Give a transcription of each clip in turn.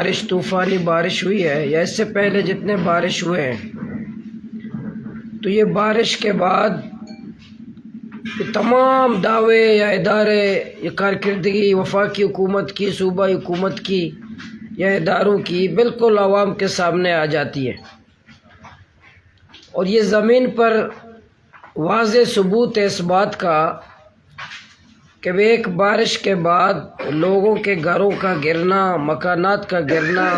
بارش طوفانی بارش ہوئی ہے یا اس سے پہلے جتنے بارش ہوئے ہیں، تو یہ بارش کے بعد یہ تمام دعوے یا ادارے یا کارکردگی وفاقی حکومت کی، صوبائی حکومت کی یا اداروں کی بالکل عوام کے سامنے آ جاتی ہے، اور یہ زمین پر واضح ثبوت ہے اس بات کا کہ ایک بارش کے بعد لوگوں کے گھروں کا گرنا، مکانات کا گرنا،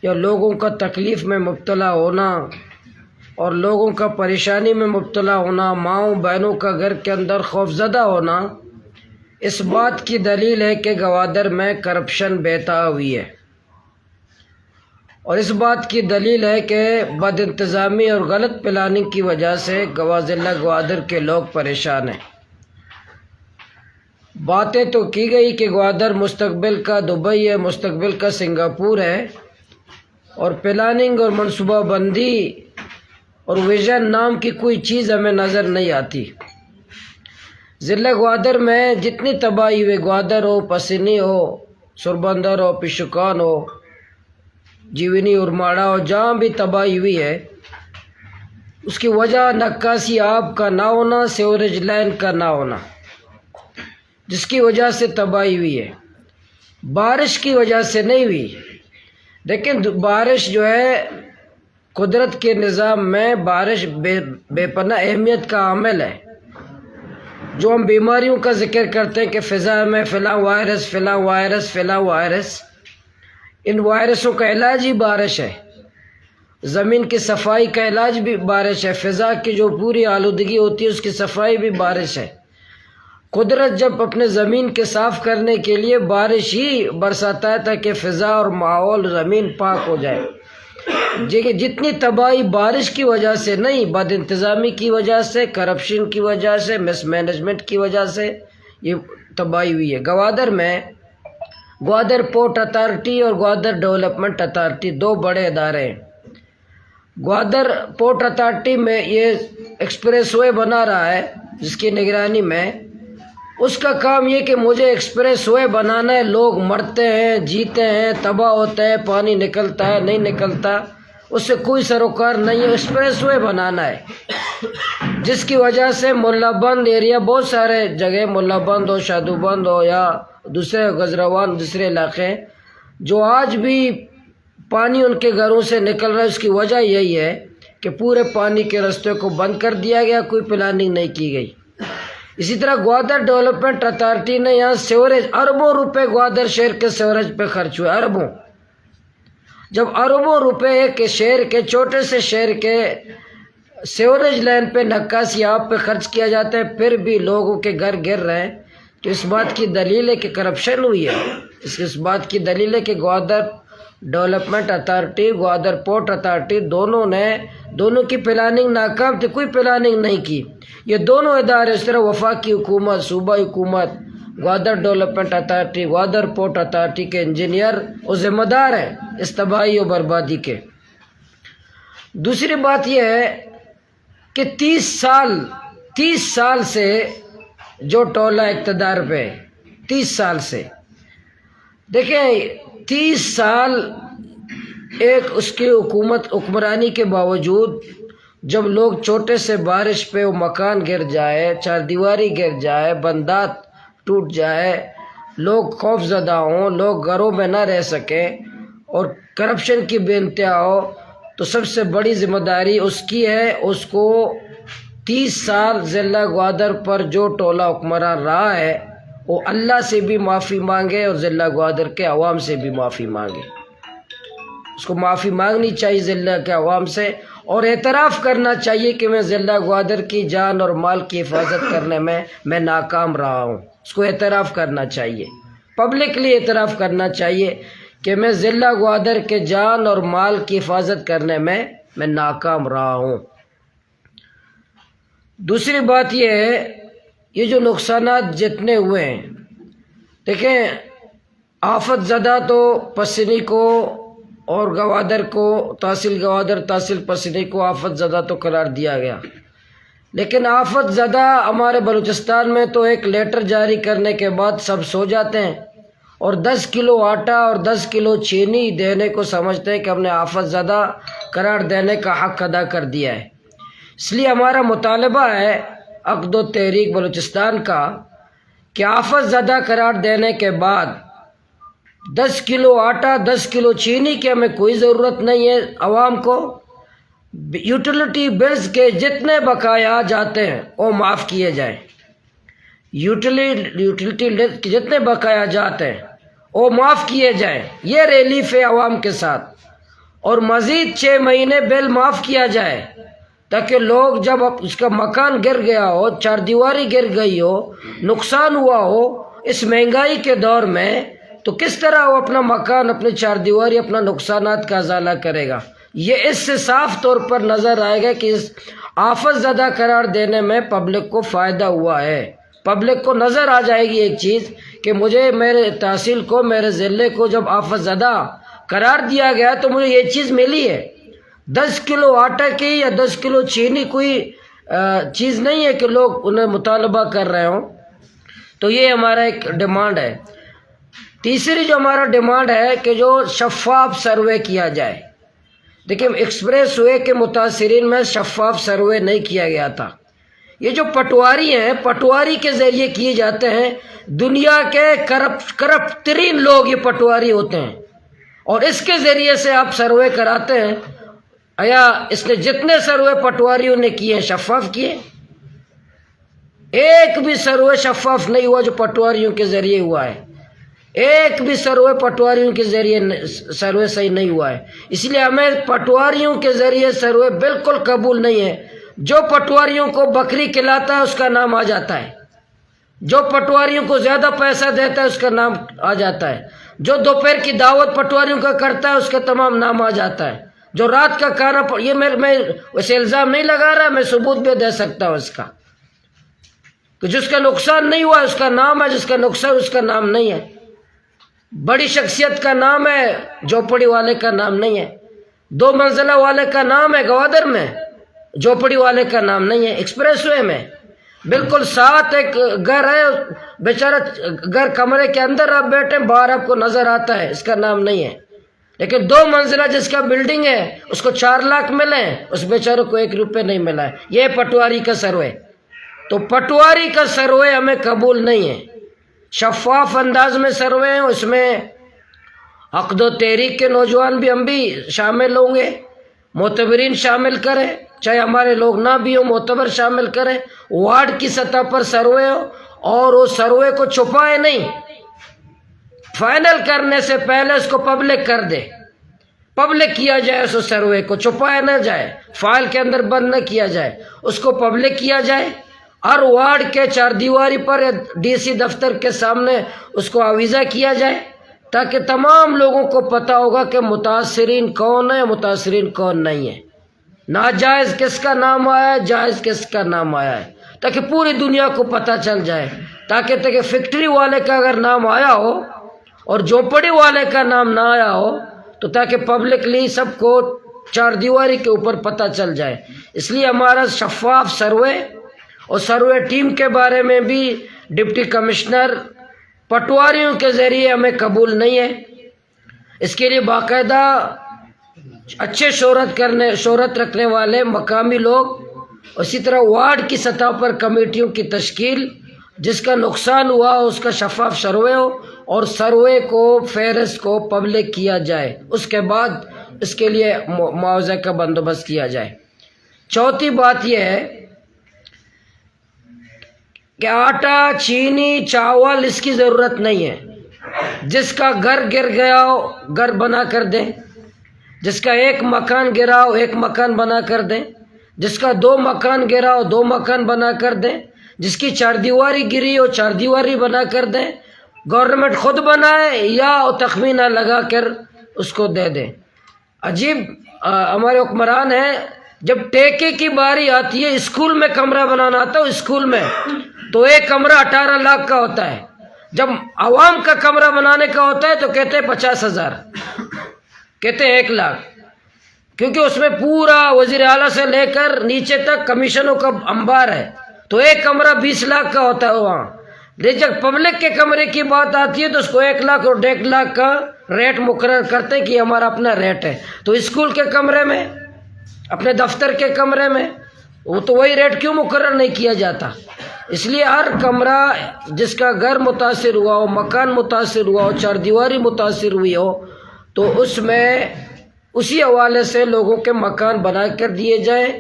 یا لوگوں کا تکلیف میں مبتلا ہونا اور لوگوں کا پریشانی میں مبتلا ہونا، ماؤں بہنوں کا گھر کے اندر خوفزدہ ہونا، اس بات کی دلیل ہے کہ گوادر میں کرپشن بہتا ہوئی ہے، اور اس بات کی دلیل ہے کہ بد انتظامی اور غلط پلاننگ کی وجہ سے ضلع گوادر کے لوگ پریشان ہیں۔ باتیں تو کی گئی کہ گوادر مستقبل کا دبئی ہے، مستقبل کا سنگاپور ہے، اور پلاننگ اور منصوبہ بندی اور ویژن نام کی کوئی چیز ہمیں نظر نہیں آتی۔ ضلع گوادر میں جتنی تباہی ہوئی، گوادر ہو، پسینی ہو، سربندر ہو، پشکان ہو، جیونی ارماڑا ہو، جہاں بھی تباہی ہوئی ہے، اس کی وجہ نکاسی آب کا نہ ہونا، سیوریج لائن کا نہ ہونا، جس کی وجہ سے تباہی ہوئی ہے، بارش کی وجہ سے نہیں ہوئی۔ لیکن بارش جو ہے قدرت کے نظام میں بارش بے پناہ اہمیت کا عامل ہے۔ جو ہم بیماریوں کا ذکر کرتے ہیں کہ فضا میں فلاں وائرس، فلاں وائرس، فلاں وائرس، ان وائرسوں کا علاج ہی بارش ہے۔ زمین کی صفائی کا علاج بھی بارش ہے، فضا کی جو پوری آلودگی ہوتی ہے اس کی صفائی بھی بارش ہے۔ قدرت جب اپنے زمین کے صاف کرنے کے لیے بارش ہی برساتا ہے تاکہ فضا اور ماحول زمین پاک ہو جائے۔ جتنی تباہی بارش کی وجہ سے نہیں، بد انتظامی کی وجہ سے، کرپشن کی وجہ سے، مس مینجمنٹ کی وجہ سے یہ تباہی ہوئی ہے۔ گوادر میں گوادر پورٹ اتھارٹی اور گوادر ڈیولپمنٹ اتھارٹی دو بڑے ادارے ہیں۔ گوادر پورٹ اتھارٹی میں یہ ایکسپریس وے بنا رہا ہے جس کی نگرانی میں، اس کا کام یہ کہ مجھے ایکسپریس وے بنانا ہے، لوگ مرتے ہیں، جیتے ہیں، تباہ ہوتے ہیں، پانی نکلتا ہے، نہیں نکلتا، اس سے کوئی سروکار نہیں ہے، ایکسپریس وے بنانا ہے، جس کی وجہ سے ملا بند ایریا، بہت سارے جگہ ملا بند ہو، شادو بند ہو یا دوسرے گجراوان دوسرے علاقے، جو آج بھی پانی ان کے گھروں سے نکل رہا ہے، اس کی وجہ یہی ہے کہ پورے پانی کے راستے کو بند کر دیا گیا، کوئی پلاننگ نہیں کی گئی۔ اسی طرح گوادر ڈیولپمنٹ اتھارٹی نے یہاں سیوریج، اربوں روپے گوادر شہر کے سیوریج پہ خرچ ہوئے، اربوں۔ جب اربوں روپے ایک شہر کے، چھوٹے سے شہر کے سیوریج لائن پہ، نکاسی آب پہ خرچ کیا جاتا ہے، پھر بھی لوگوں کے گھر گر رہے ہیں، تو اس بات کی دلیل ہے کہ کرپشن ہوئی ہے۔ اس بات کی دلیل ہے کہ Gwadar development authority, Gwadar port authority, دونوں کی پلاننگ ناکام تھی، کوئی پلاننگ نہیں کی۔ یہ دونوں ادارے، اس طرح وفاقی حکومت، صوبائی حکومت، Gwadar development authority, Gwadar port authority کے انجینئر اور ذمہ دار ہیں اس تباہی و بربادی کے۔ دوسری بات یہ ہے کہ 30 سال سے جو ٹولہ اقتدار پہ، 30 سال سے، دیکھیں 30 سال ایک اس کی حکمرانی کے باوجود، جب لوگ چھوٹے سے بارش پہ وہ مکان گر جائے، چار دیواری گر جائے، بندات ٹوٹ جائے، لوگ خوف زدہ ہوں، لوگ گھروں میں نہ رہ سکیں، اور کرپشن کی بے انتہا ہو، تو سب سے بڑی ذمہ داری اس کی ہے۔ اس کو 30 سال ضلع گوادر پر جو ٹولہ حکمران رہا ہے، وہ اللہ سے بھی معافی مانگے اور ضلع گوادر کے عوام سے بھی معافی مانگے۔ اس کو معافی مانگنی چاہیے ضلع کے عوام سے، اور اعتراف کرنا چاہیے کہ میں ضلع گوادر کی جان اور مال کی حفاظت کرنے میں ناکام رہا ہوں۔ اس کو اعتراف کرنا چاہیے، پبلکلی اعتراف کرنا چاہیے کہ میں ضلع گوادر کے جان اور مال کی حفاظت کرنے میں ناکام رہا ہوں۔ دوسری بات یہ ہے، یہ جو نقصانات جتنے ہوئے ہیں، دیکھیں آفت زدہ تو پسینی کو اور گوادر کو، تحصیل گوادر، تحصیل پسینی کو آفت زدہ تو قرار دیا گیا، لیکن آفت زدہ ہمارے بلوچستان میں تو ایک لیٹر جاری کرنے کے بعد سب سو جاتے ہیں، اور 10 کلو آٹا اور 10 کلو چینی دینے کو سمجھتے ہیں کہ ہم نے آفت زدہ قرار دینے کا حق ادا کر دیا ہے۔ اس لیے ہمارا مطالبہ ہے عقد و تحریک بلوچستان کا کہ آفت زدہ قرار دینے کے بعد 10 کلو آٹا 10 کلو چینی کی ہمیں کوئی ضرورت نہیں ہے۔ عوام کو یوٹیلیٹی بلز کے جتنے بقایا جاتے ہیں وہ معاف کیے جائیں، یوٹیلیٹی کے جتنے بقایا جاتے ہیں وہ معاف کیے جائیں۔ یہ ریلیف ہے عوام کے ساتھ، اور مزید 6 مہینے بل معاف کیا جائے تاکہ لوگ جب اس کا مکان گر گیا ہو، چار دیواری گر گئی ہو، نقصان ہوا ہو اس مہنگائی کے دور میں، تو کس طرح وہ اپنا مکان، اپنی چار دیواری، اپنا نقصانات کا ازالہ کرے گا۔ یہ اس سے صاف طور پر نظر آئے گا کہ اس آفت زدہ قرار دینے میں پبلک کو فائدہ ہوا ہے۔ پبلک کو نظر آ جائے گی ایک چیز کہ مجھے میرے تحصیل کو، میرے ضلع کو جب آفت زدہ قرار دیا گیا تو مجھے یہ چیز ملی ہے۔ 10 کلو آٹا کی یا 10 کلو چینی کوئی چیز نہیں ہے کہ لوگ انہیں مطالبہ کر رہے ہوں۔ تو یہ ہمارا ایک ڈیمانڈ ہے۔ تیسری جو ہمارا ڈیمانڈ ہے کہ جو شفاف سروے کیا جائے۔ دیکھیں، ایکسپریس وے کے متاثرین میں شفاف سروے نہیں کیا گیا تھا۔ یہ جو پٹواری ہیں، پٹواری کے ذریعے کیے جاتے ہیں۔ دنیا کے کرپٹ ترین لوگ یہ پٹواری ہوتے ہیں، اور اس کے ذریعے سے آپ سروے کراتے ہیں۔ یا اس نے جتنے سروے پٹواریوں نے کیے ہیں شفاف کیے؟ ایک بھی سروے شفاف نہیں ہوا جو پٹواریوں کے ذریعے ہوا ہے۔ ایک بھی سروے پٹواریوں کے ذریعے سروے صحیح نہیں ہوا ہے۔ اس لیے ہمیں پٹواریوں کے ذریعے سروے بالکل قبول نہیں ہے۔ جو پٹواریوں کو بکری کھلاتا ہے اس کا نام آ جاتا ہے، جو پٹواریوں کو زیادہ پیسہ دیتا ہے اس کا نام آ جاتا ہے، جو دوپہر کی دعوت پٹواریوں کا کرتا ہے اس کا تمام نام آ جاتا ہے، جو رات کا کھانا یہ میں ویسے الزام نہیں لگا رہا، میں ثبوت بھی دے سکتا ہوں اس کا، کہ جس کا نقصان نہیں ہوا اس کا نام ہے، جس کا نقصان اس کا نام نہیں ہے۔ بڑی شخصیت کا نام ہے، جھوپڑی والے کا نام نہیں ہے۔ 2 منزلہ والے کا نام ہے گوادر میں، جھوپڑی والے کا نام نہیں ہے۔ ایکسپریس وے میں بالکل ساتھ ایک گھر ہے، بیچارہ گھر کمرے کے اندر آپ بیٹھے، باہر آپ کو نظر آتا ہے، اس کا نام نہیں ہے۔ لیکن 2 منزلہ جس کا بلڈنگ ہے اس کو 4 لاکھ ملے، اس بیچارے کو 1 روپے نہیں ملا ہے۔ یہ پٹواری کا سروے۔ تو پٹواری کا سروے ہمیں قبول نہیں ہے۔ شفاف انداز میں سروے ہیں، اس میں عقد و تحریک کے نوجوان بھی، ہم بھی شامل ہوں گے، معتبرین شامل کریں، چاہے ہمارے لوگ نہ بھی ہوں، معتبر شامل کریں، وارڈ کی سطح پر سروے ہو، اور وہ سروے کو چھپائے نہیں، فائنل کرنے سے پہلے اس کو پبلک کر دے، پبلک کیا جائے، اس سروے کو چھپایا نہ جائے، فائل کے اندر بند نہ کیا جائے، اس کو پبلک کیا جائے۔ ہر وارڈ کے 4 دیواری پر ڈی سی دفتر کے سامنے اس کو آویزہ کیا جائے، تاکہ تمام لوگوں کو پتہ ہوگا کہ متاثرین کون ہے، متاثرین کون نہیں ہے، ناجائز کس کا نام آیا ہے، جائز کس کا نام آیا ہے، تاکہ پوری دنیا کو پتہ چل جائے، تاکہ فیکٹری والے کا اگر نام آیا ہو اور جھونپڑی والے کا نام نہ آیا ہو تو تاکہ پبلکلی سب کو 4 دیواری کے اوپر پتہ چل جائے۔ اس لیے ہمارا شفاف سروے اور سروے ٹیم کے بارے میں بھی ڈپٹی کمشنر پٹواریوں کے ذریعے ہمیں قبول نہیں ہے۔ اس کے لیے باقاعدہ اچھے شہرت رکھنے والے مقامی لوگ، اسی طرح وارڈ کی سطح پر کمیٹیوں کی تشکیل، جس کا نقصان ہوا اس کا شفاف سروے ہو، اور سروے کو فہرست کو پبلک کیا جائے، اس کے بعد اس کے لیے معاوضہ کا بندوبست کیا جائے۔ چوتھی بات یہ ہے کہ آٹا، چینی، چاول اس کی ضرورت نہیں ہے۔ جس کا گھر گر گیا ہو گھر بنا کر دیں، جس کا 1 مکان گرا ہو 1 مکان بنا کر دیں، جس کا 2 مکان گرا ہو 2 مکان بنا کر دیں، جس کی 4 دیواری گری ہو 4 دیواری بنا کر دیں۔ گورنمنٹ خود بنائے یا تخمینہ لگا کر اس کو دے دیں۔ عجیب ہمارے حکمران ہیں، جب ٹیکے کی باری آتی ہے، اسکول میں کمرہ بنانا آتا ہے، اسکول میں تو 1 کمرہ 18 لاکھ کا ہوتا ہے، جب عوام کا کمرہ بنانے کا ہوتا ہے تو کہتے ہیں 50,000، کہتے ہیں 1 لاکھ، کیونکہ اس میں پورا وزیر اعلیٰ سے لے کر نیچے تک کمیشنوں کا انبار ہے، تو 1 کمرہ 20 لاکھ کا ہوتا ہے وہاں۔ لیکن جب پبلک کے کمرے کی بات آتی ہے تو اس کو 1 لاکھ اور 1.5 لاکھ کا ریٹ مقرر کرتے کہ ہمارا اپنا ریٹ ہے. تو اسکول کے کمرے میں، اپنے دفتر کے کمرے میں وہ تو وہی ریٹ کیوں مقرر نہیں کیا جاتا؟ اس لیے ہر کمرہ جس کا گھر متاثر ہوا ہو، مکان متاثر ہوا ہو، چار دیواری متاثر ہوئی ہو، تو اس میں اسی حوالے سے لوگوں کے مکان بنا کر دیے جائیں،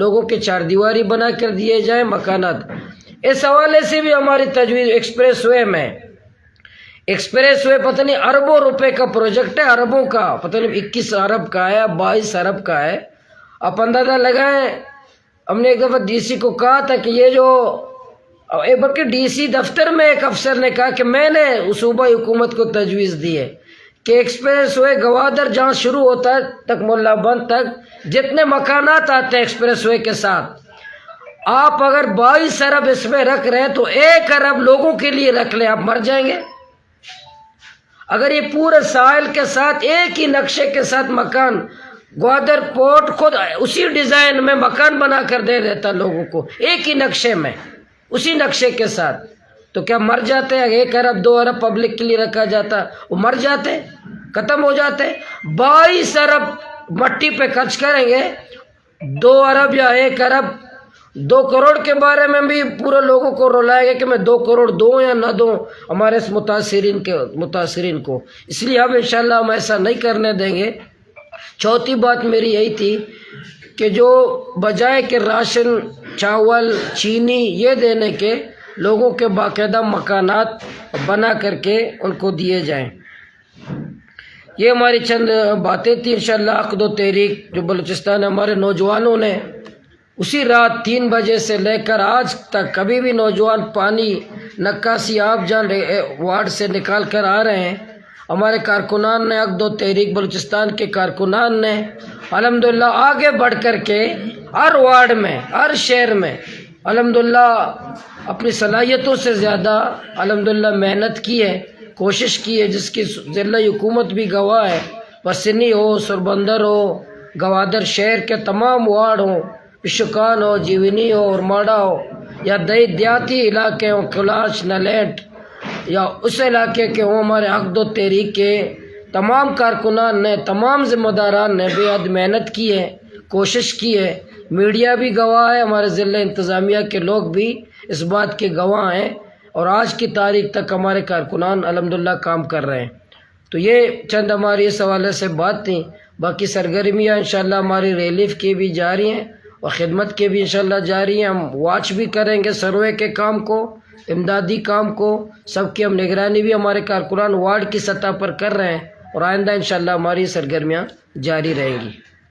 لوگوں کے چار دیواری بنا کر دیے جائیں مکانات. اس حوالے سے بھی ہماری تجویز ایکسپریس وے پتہ نہیں اربوں روپے کا پروجیکٹ ہے، اربوں کا، پتہ نہیں 21 ارب کا ہے، 22 ارب کا ہے. آپ اندازہ لگائیں. ہم نے ایک دفعہ ڈی سی کو کہا تھا کہ یہ جو، بلکہ ڈی سی دفتر میں ایک افسر نے کہا کہ میں نے صوبائی حکومت کو تجویز دی ہے کہ ایکسپریس وے گوادر جہاں شروع ہوتا ہے تک ملا بند تک جتنے مکانات آتے ہیں ایکسپریس وے کے ساتھ، آپ اگر 22 ارب اس میں رکھ رہے ہیں تو 1 ارب لوگوں کے لیے رکھ لیں، آپ مر جائیں گے. اگر یہ پورے ساحل کے ساتھ ایک ہی نقشے کے ساتھ مکان، گوادر پورٹ خود اسی ڈیزائن میں مکان بنا کر دے دیتا لوگوں کو، ایک ہی نقشے میں، اسی نقشے کے ساتھ، تو کیا مر جاتے ہیں؟ 1 ارب 2 ارب پبلک کے لیے رکھا جاتا، وہ مر جاتے، ختم ہو جاتے. 22 ارب مٹی پہ خرچ کریں گے، 2 ارب یا 1 ارب 2 کروڑ کے بارے میں بھی پورے لوگوں کو رلائے گا کہ میں 2 کروڑ دوں یا نہ دوں ہمارے اس متاثرین کو. اس لیے اب انشاءاللہ ہم ایسا نہیں کرنے دیں گے. چوتھی بات میری یہی تھی کہ جو بجائے کہ راشن، چاول، چینی یہ دینے کے، لوگوں کے باقاعدہ مکانات بنا کر کے ان کو دیے جائیں. یہ ہماری چند باتیں تھیں. انشاءاللہ عقد و تحریک جو بلوچستان ہمارے نوجوانوں نے اسی رات 3 بجے سے لے کر آج تک کبھی بھی نوجوان پانی نکاسی آب جان وارڈ سے نکال کر آ رہے ہیں. ہمارے کارکنان نے، عقد و تحریک بلوچستان کے کارکنان نے الحمدللہ آگے بڑھ کر کے ہر وارڈ میں، ہر شہر میں الحمدللہ اپنی صلاحیتوں سے زیادہ الحمدللہ محنت کی ہے، کوشش کی ہے، جس کی ضلعی حکومت بھی گواہ ہے. وسنی ہو، سربندر ہو، گوادر شہر کے تمام وارڈ ہوں، پشکان ہو، جیونی ہو، اور ماڑا ہو، یا دیہاتی علاقے ہوں، کلاش، نلیٹ، یا اس علاقے کے ہوں، ہمارے عقد و تحریک کے تمام کارکنان نے، تمام ذمہ داران نے بے حد محنت کی ہے، کوشش کی ہے. میڈیا بھی گواہ ہے، ہمارے ضلع انتظامیہ کے لوگ بھی اس بات کے گواہ ہیں، اور آج کی تاریخ تک ہمارے کارکنان الحمدللہ کام کر رہے ہیں. تو یہ چند ہماری اس حوالے سے بات تھیں. باقی سرگرمیاں انشاءاللہ ہماری ریلیف کی بھی جاری ہیں اور خدمت کے بھی انشاءاللہ جاری ہیں. ہم واچ بھی کریں گے سروے کے کام کو، امدادی کام کو، سب کی ہم نگرانی بھی ہمارے کارکنان وارڈ کی سطح پر کر رہے ہیں، اور آئندہ انشاءاللہ ہماری سرگرمیاں جاری رہیں گی.